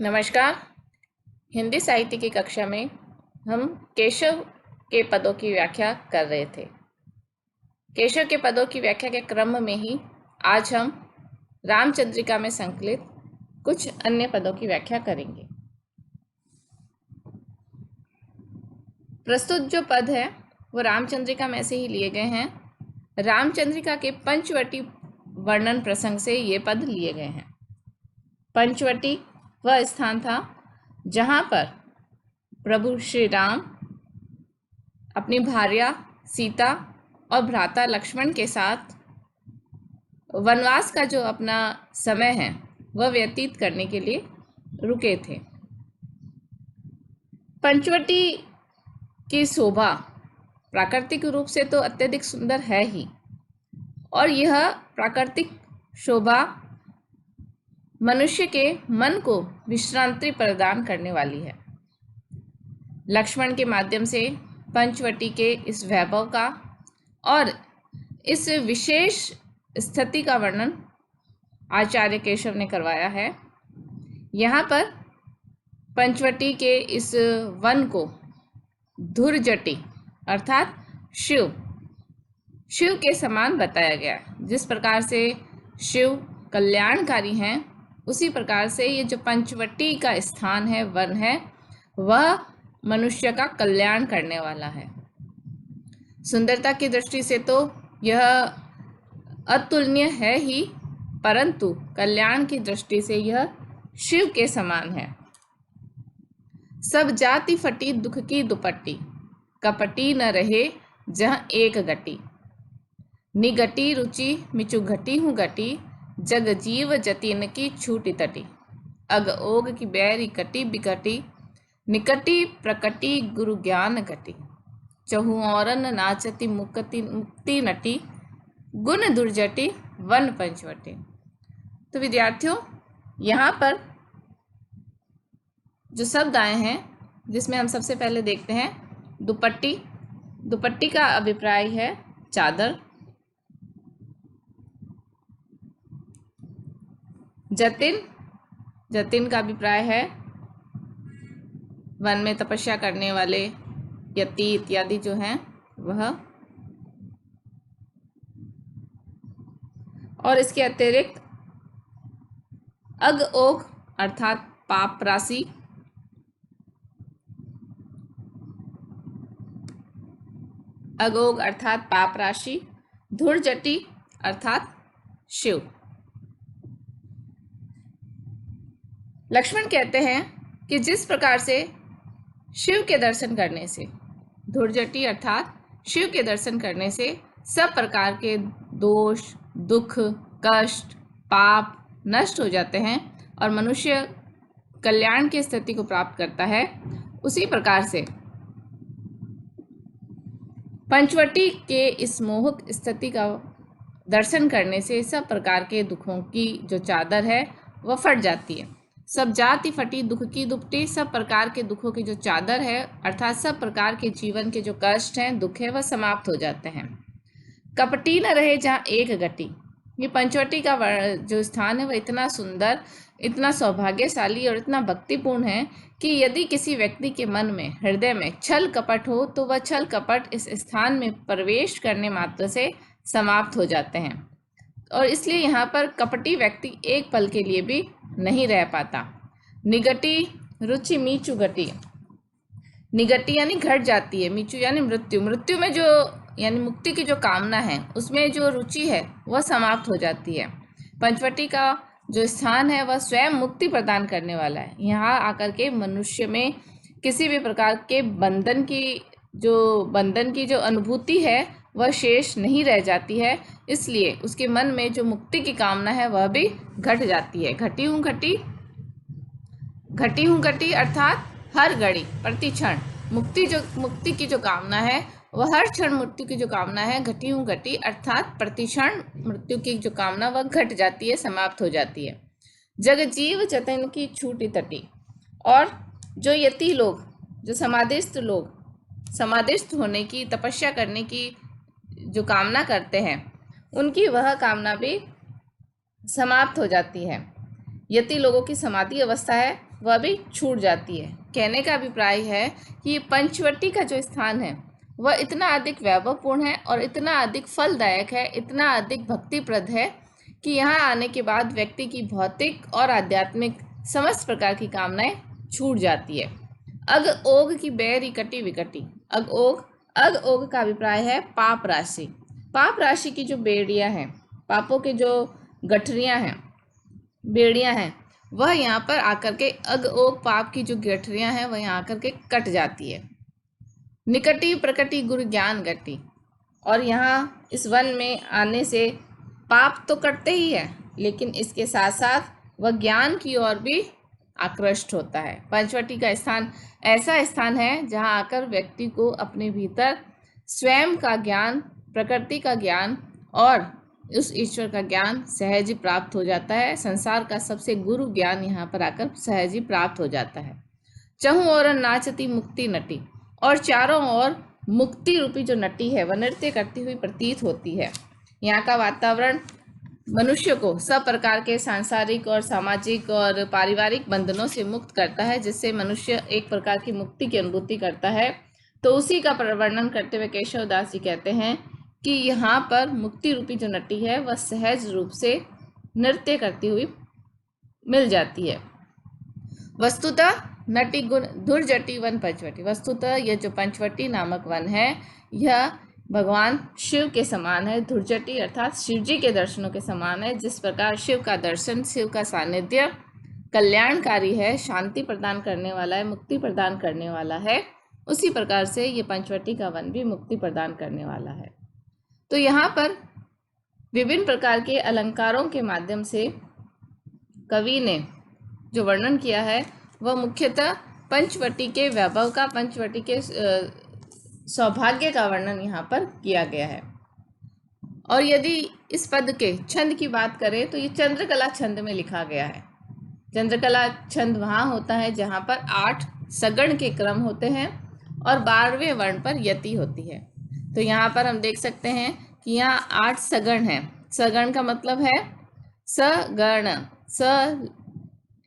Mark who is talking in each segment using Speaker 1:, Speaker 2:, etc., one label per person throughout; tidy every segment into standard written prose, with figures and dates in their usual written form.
Speaker 1: नमस्कार। हिंदी साहित्य की कक्षा में हम केशव के पदों की व्याख्या कर रहे थे। केशव के पदों की व्याख्या के क्रम में ही आज हम रामचंद्रिका में संकलित कुछ अन्य पदों की व्याख्या करेंगे। प्रस्तुत जो पद है वो रामचंद्रिका में से ही लिए गए हैं। रामचंद्रिका के पंचवटी वर्णन प्रसंग से ये पद लिए गए हैं। पंचवटी वह स्थान था जहाँ पर प्रभु श्री राम अपनी भार्या सीता और भ्राता लक्ष्मण के साथ वनवास का जो अपना समय है वह व्यतीत करने के लिए रुके थे। पंचवटी की शोभा प्राकृतिक रूप से तो अत्यधिक सुंदर है ही, और यह प्राकृतिक शोभा मनुष्य के मन को विश्रांति प्रदान करने वाली है। लक्ष्मण के माध्यम से पंचवटी के इस वैभव का और इस विशेष स्थिति का वर्णन आचार्य केशव ने करवाया है। यहाँ पर पंचवटी के इस वन को धुरजटी अर्थात शिव के समान बताया गया। जिस प्रकार से शिव कल्याणकारी हैं, उसी प्रकार से ये जो पंचवटी का स्थान है, वन है, वह मनुष्य का कल्याण करने वाला है। सुंदरता की दृष्टि से तो यह अतुलनीय है ही, परंतु कल्याण की दृष्टि से यह शिव के समान है। सब जाति फटी दुख की दुपट्टी, कपटी न रहे जहाँ एक गटी। निगटी रुचि मिचु घटी हूँ गटी, जग जीव जतिन की छूटी तटी। अग ओग की बैरी कटी बिकटी, निकटी प्रकटी गुरु ज्ञान घटी। चहु औरन नाचती मुक्ति नटी, गुण दुर्जटी वन पंचवटी। तो विद्यार्थियों, यहाँ पर जो शब्द आए हैं, जिसमें हम सबसे पहले देखते हैं दुपट्टी। दुपट्टी का अभिप्राय है चादर। जतिन का अभिप्राय है वन में तपस्या करने वाले यति इत्यादि जो हैं वह। और इसके अतिरिक्त अग ओग अर्थात पाप राशि, अगोग अर्थात पाप राशि, धुरजटी अर्थात शिव। लक्ष्मण कहते हैं कि जिस प्रकार से शिव के दर्शन करने से, धुरजटी अर्थात शिव के दर्शन करने से सब प्रकार के दोष, दुख, कष्ट, पाप नष्ट हो जाते हैं और मनुष्य कल्याण की स्थिति को प्राप्त करता है, उसी प्रकार से पंचवटी के इस मोहक स्थिति का दर्शन करने से सब प्रकार के दुखों की जो चादर है वह फट जाती है। सब जाति फटी दुख की दुपट्टी, सब प्रकार के दुखों की जो चादर है अर्थात सब प्रकार के जीवन के जो कष्ट हैं, दुख है, वह समाप्त हो जाते हैं। कपटी न रहे जहाँ एक गति। ये पंचवटी का जो स्थान है वह इतना सुंदर, इतना सौभाग्यशाली और इतना भक्तिपूर्ण है कि यदि किसी व्यक्ति के मन में, हृदय में छल कपट हो तो वह छल कपट इस स्थान में प्रवेश करने मात्र से समाप्त हो जाते हैं। और इसलिए यहाँ पर कपटी व्यक्ति एक पल के लिए भी नहीं रह पाता। निगटी रुचि मीचु घटी, निगटी यानी घट जाती है, मीचु यानी मृत्यु। मृत्यु में जो यानी मुक्ति की जो कामना है, उसमें जो रुचि है वह समाप्त हो जाती है। पंचवटी का जो स्थान है वह स्वयं मुक्ति प्रदान करने वाला है। यहाँ आकर के मनुष्य में किसी भी प्रकार के बंधन की जो अनुभूति है वह शेष नहीं रह जाती है। इसलिए उसके मन में जो मुक्ति की कामना है वह भी घट जाती है। घटी हूँ घटी अर्थात हर घड़ी, प्रति क्षण मुक्ति की जो कामना है वह हर क्षण मृत्यु की जो कामना है, घटी हूँ घटी अर्थात प्रति क्षण मृत्यु की जो कामना वह घट जाती है, समाप्त हो जाती है। जग जीव जतन की छूटी तटी। और जो यति लोग, जो समाधिस्थ होने की, तपस्या करने की जो कामना करते हैं, उनकी वह कामना भी समाप्त हो जाती है। यति लोगों की समाधि अवस्था है वह भी छूट जाती है। कहने का अभिप्राय है कि ये पंचवटी का जो स्थान है वह इतना अधिक वैभवपूर्ण है और इतना अधिक फलदायक है, इतना अधिक भक्तिप्रद है कि यहाँ आने के बाद व्यक्ति की भौतिक और आध्यात्मिक समस्त प्रकार की कामनाएं छूट जाती है। अग ओग की बैरी कटी विकटी। अग ओग का अभिप्राय है पाप राशि। पाप राशि की जो बेड़ियां हैं, पापों के जो गठरियां हैं, बेड़ियां हैं, वह यहाँ पर आकर के अग ओग पाप की जो गठरियां हैं वह यहाँ आकर के कट जाती है। निकटी प्रकटी गुरु ज्ञान गति। और यहाँ इस वन में आने से पाप तो कटते ही है, लेकिन इसके साथ साथ वह ज्ञान की ओर भी आकृष्ट होता है। पंचवटी का स्थान ऐसा स्थान है जहाँ आकर व्यक्ति को अपने भीतर स्वयं का ज्ञान, प्रकृति का ज्ञान और उस ईश्वर का ज्ञान सहज ही प्राप्त हो जाता है। संसार का सबसे गुरु ज्ञान यहाँ पर आकर सहज ही प्राप्त हो जाता है। चहु और नाचती मुक्ति नटी। और चारों ओर मुक्ति रूपी जो नटी है वह नृत्य करती हुई प्रतीत होती है। यहाँ का वातावरण मनुष्य को सब प्रकार के सांसारिक और सामाजिक और पारिवारिक बंधनों से मुक्त करता है, जिससे मनुष्य एक प्रकार की मुक्ति की अनुभूति करता है। तो उसी का वर्णन करते हुए केशव दास जी कहते हैं कि यहाँ पर मुक्ति रूपी जो नटी है वह सहज रूप से नृत्य करती हुई मिल जाती है। वस्तुतः नटी गुण धुरजटी वन पंचवटी। वस्तुतः यह जो पंचवटी नामक वन है यह भगवान शिव के समान है। धुरजटी अर्थात शिव जी के दर्शनों के समान है। जिस प्रकार शिव का दर्शन, शिव का सानिध्य कल्याणकारी है, शांति प्रदान करने वाला है, मुक्ति प्रदान करने वाला है, उसी प्रकार से ये पंचवटी का वन भी मुक्ति प्रदान करने वाला है। तो यहाँ पर विभिन्न प्रकार के अलंकारों के माध्यम से कवि ने जो वर्णन किया है वह मुख्यतः पंचवटी के वैभव का, पंचवटी के सौभाग्य का वर्णन यहाँ पर किया गया है। और यदि इस पद के छंद की बात करें तो ये चंद्रकला छंद में लिखा गया है। चंद्रकला छंद वहाँ होता है जहाँ पर 8 सगण के क्रम होते हैं और 12वें वर्ण पर यति होती है। तो यहाँ पर हम देख सकते हैं कि यहाँ 8 सगण हैं। सगण का मतलब है सगण, स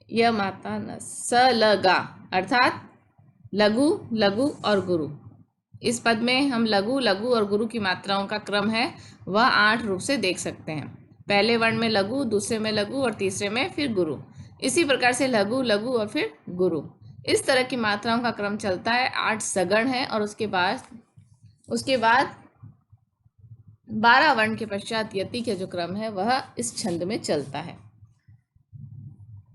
Speaker 1: य माता न, स ल गा अर्थात लघु, लघु और गुरु। इस पद में हम लघु, लघु और गुरु की मात्राओं का क्रम है वह 8 रूप से देख सकते हैं। पहले वर्ण में लघु, दूसरे में लघु और तीसरे में फिर गुरु। इसी प्रकार से लघु, लघु और फिर गुरु, इस तरह की मात्राओं का क्रम चलता है। 8 सगण है और उसके बाद 12 वर्ण के पश्चात यति के जो क्रम है वह इस छंद में चलता है।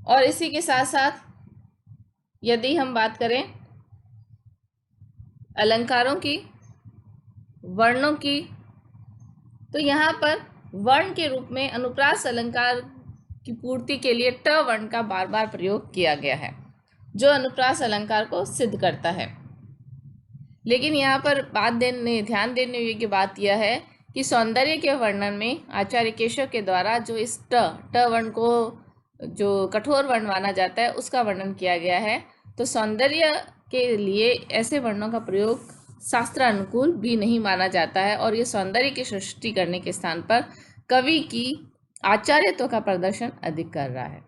Speaker 1: और इसी के साथ साथ यदि हम बात करें अलंकारों की, वर्णों की, तो यहाँ पर वर्ण के रूप में अनुप्रास अलंकार की पूर्ति के लिए ट वर्ण का बार बार प्रयोग किया गया है, जो अनुप्रास अलंकार को सिद्ध करता है। लेकिन यहाँ पर ध्यान देने योग्य बात यह है कि सौंदर्य के वर्णन में आचार्य केशव के द्वारा जो इस ट वर्ण को जो कठोर वर्ण माना जाता है उसका वर्णन किया गया है। तो सौंदर्य के लिए ऐसे वर्णों का प्रयोग शास्त्र अनुकूल भी नहीं माना जाता है और ये सौंदर्य की सृष्टि करने के स्थान पर कवि की आचार्यत्व का प्रदर्शन अधिक कर रहा है।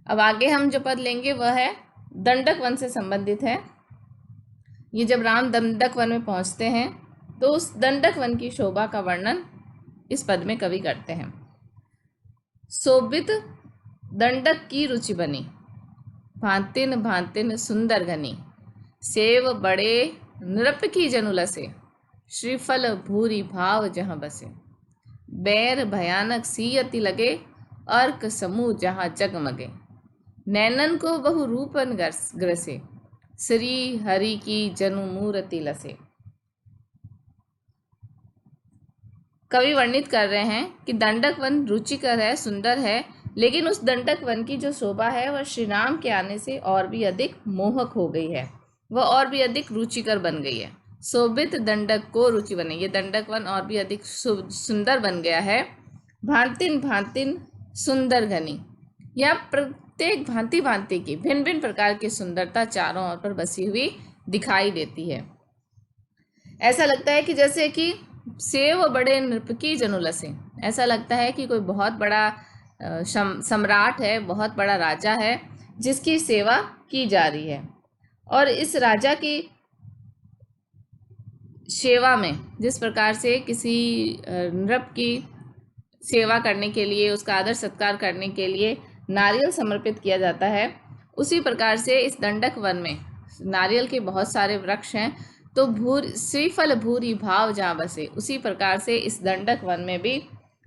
Speaker 1: अब आगे हम जो पद लेंगे वह है दंडक वन से संबंधित है। ये जब राम दंडक वन में पहुंचते हैं तो उस दंडक वन की शोभा का वर्णन इस पद में कवि करते हैं। शोभित दंडक की रुचि बनी, भांतिन भांतिन सुंदर घनी, सेव बड़े नृप की जनुलसे, श्रीफल भूरी भाव जहाँ बसे, बैर भयानक सीयति लगे, अर्क समूह जहाँ जगमगे, नैनन को बहु रूपन ग्रसे, श्री हरि की जनु मूर्ति लसे। कवि वर्णित कर रहे हैं कि दंडक वन रुचिकर है, सुंदर है, लेकिन उस दंडक वन की जो शोभा है वह श्री राम के आने से और भी अधिक मोहक हो गई है, वह और भी अधिक रुचिकर बन गई है। शोभित दंडक को रुचि बने, ये दंडक वन और भी अधिक सुंदर बन गया है। भांतिन भांतिन सुंदर घनी, यह प्रत्येक भांति भांति की भिन्न भिन्न प्रकार की सुंदरता चारों ओर पर बसी हुई दिखाई देती है। ऐसा लगता है कि जैसे कि सेव बड़े नृप की जनुलसे, ऐसा लगता है कि कोई बहुत बड़ा सम्राट है, बहुत बड़ा राजा है, जिसकी सेवा की जा रही है। और इस राजा की सेवा में जिस प्रकार से किसी नृप की सेवा करने के लिए, उसका आदर सत्कार करने के लिए नारियल समर्पित किया जाता है, उसी प्रकार से इस दंडक वन में नारियल के बहुत सारे वृक्ष हैं। तो श्रीफल भूरि भाव जहाँ बसे, उसी प्रकार से इस दंडक वन में भी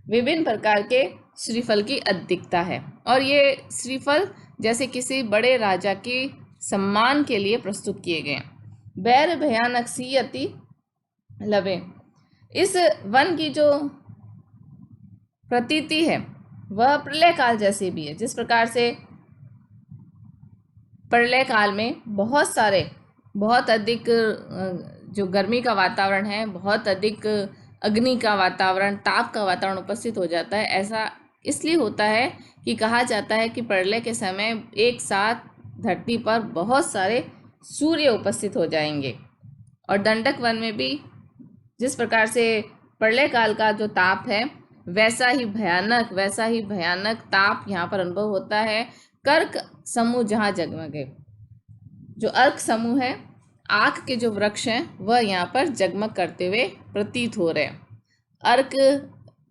Speaker 1: विभिन्न प्रकार के श्रीफल की अधिकता है। और ये श्रीफल जैसे किसी बड़े राजा के सम्मान के लिए प्रस्तुत किए गए। बैर भयानक सी अति लवे, इस वन की जो प्रतीति है वह प्रलय काल जैसी भी है। जिस प्रकार से प्रलय काल में बहुत अधिक जो गर्मी का वातावरण है, बहुत अधिक अग्नि का वातावरण, ताप का वातावरण उपस्थित हो जाता है। ऐसा इसलिए होता है कि कहा जाता है कि प्रलय के समय एक साथ धरती पर बहुत सारे सूर्य उपस्थित हो जाएंगे। और दंडक वन में भी जिस प्रकार से प्रलय काल का जो ताप है वैसा ही भयानक ताप यहाँ पर अनुभव होता है। कर्क समूह जहाँ जगमगे, जो अर्क समूह है, आक के जो वृक्ष हैं वह यहाँ पर जगमग करते हुए प्रतीत हो रहे हैं। अर्क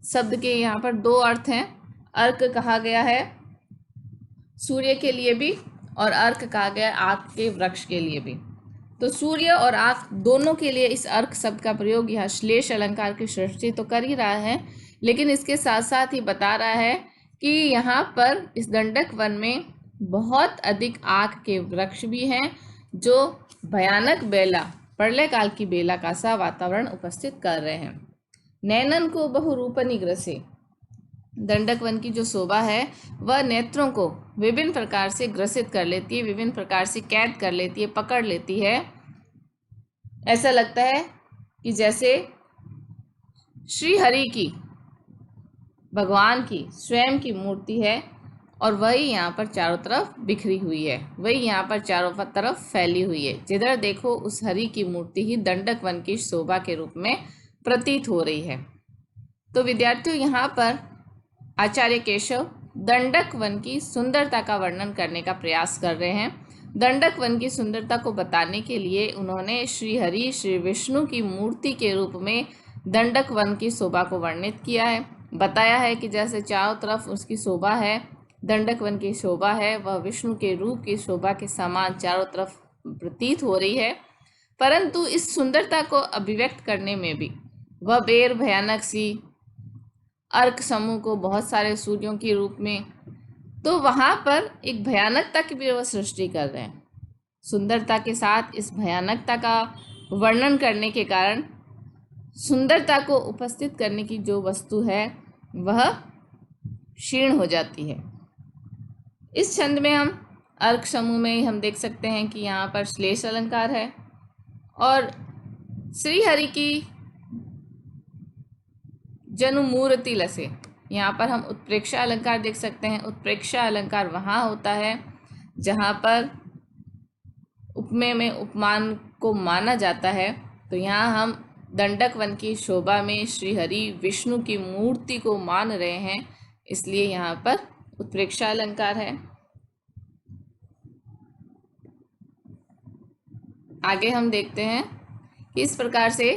Speaker 1: शब्द के यहाँ पर दो अर्थ हैं। अर्क कहा गया है सूर्य के लिए भी और अर्क कहा गया है आक के वृक्ष के लिए भी। तो सूर्य और आक दोनों के लिए इस अर्क शब्द का प्रयोग यहाँ श्लेष अलंकार की सृष्टि तो कर ही रहा है, लेकिन इसके साथ साथ ही बता रहा है कि यहाँ पर इस दंडक वन में बहुत अधिक आक के वृक्ष भी हैं जो भयानक बेला, प्रलय काल की बेला का सा वातावरण उपस्थित कर रहे हैं। नैनन को बहुरूपनि ग्रसे, दंडक वन की जो शोभा है वह नेत्रों को विभिन्न प्रकार से ग्रसित कर लेती है, विभिन्न प्रकार से कैद कर लेती है, पकड़ लेती है। ऐसा लगता है कि जैसे श्री हरि की, भगवान की स्वयं की मूर्ति है और वही यहाँ पर चारों तरफ बिखरी हुई है, वही यहाँ पर चारों तरफ फैली हुई है। जिधर देखो उस हरि की मूर्ति ही दंडक वन की शोभा के रूप में प्रतीत हो रही है। तो विद्यार्थियों, यहाँ पर आचार्य केशव दंडक वन की सुंदरता का वर्णन करने का प्रयास कर रहे हैं। दंडक वन की सुंदरता को बताने के लिए उन्होंने श्री हरि, श्री विष्णु की मूर्ति के रूप में दंडक वन की शोभा को वर्णित किया है। बताया है कि जैसे चारों तरफ उसकी शोभा है, दंडक वन की शोभा है, वह विष्णु के रूप की शोभा के समान चारों तरफ प्रतीत हो रही है। परंतु इस सुंदरता को अभिव्यक्त करने में भी वह बेर भयानक सी अर्क समूह को बहुत सारे सूर्यों के रूप में, तो वहाँ पर एक भयानकता की भी वह सृष्टि कर रहे हैं। सुंदरता के साथ इस भयानकता का वर्णन करने के कारण सुंदरता को उपस्थित करने की जो वस्तु है वह क्षीण हो जाती है। इस छंद में हम अर्क समूह में हम देख सकते हैं कि यहाँ पर श्लेष अलंकार है और श्री हरि की जनुमूर्ति लसे, यहाँ पर हम उत्प्रेक्षा अलंकार देख सकते हैं। उत्प्रेक्षा अलंकार वहाँ होता है जहाँ पर उपमेय में उपमान को माना जाता है। तो यहाँ हम दंडक वन की शोभा में श्री हरि विष्णु की मूर्ति को मान रहे हैं, इसलिए यहाँ पर उत्प्रेक्षा अलंकार है। आगे हम देखते हैं कि इस प्रकार से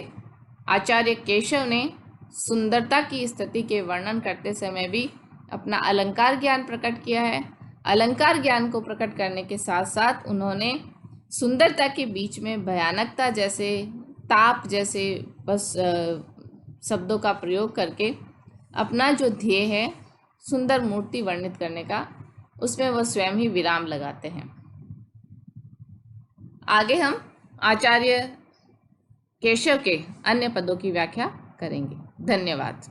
Speaker 1: आचार्य केशव ने सुंदरता की स्थिति के वर्णन करते समय भी अपना अलंकार ज्ञान प्रकट किया है। अलंकार ज्ञान को प्रकट करने के साथ साथ उन्होंने सुंदरता के बीच में भयानकता जैसे, ताप जैसे बस शब्दों का प्रयोग करके अपना जो ध्येय है सुंदर मूर्ति वर्णित करने का, उसमें वह स्वयं ही विराम लगाते हैं। आगे हम आचार्य केशव के अन्य पदों की व्याख्या करेंगे। धन्यवाद।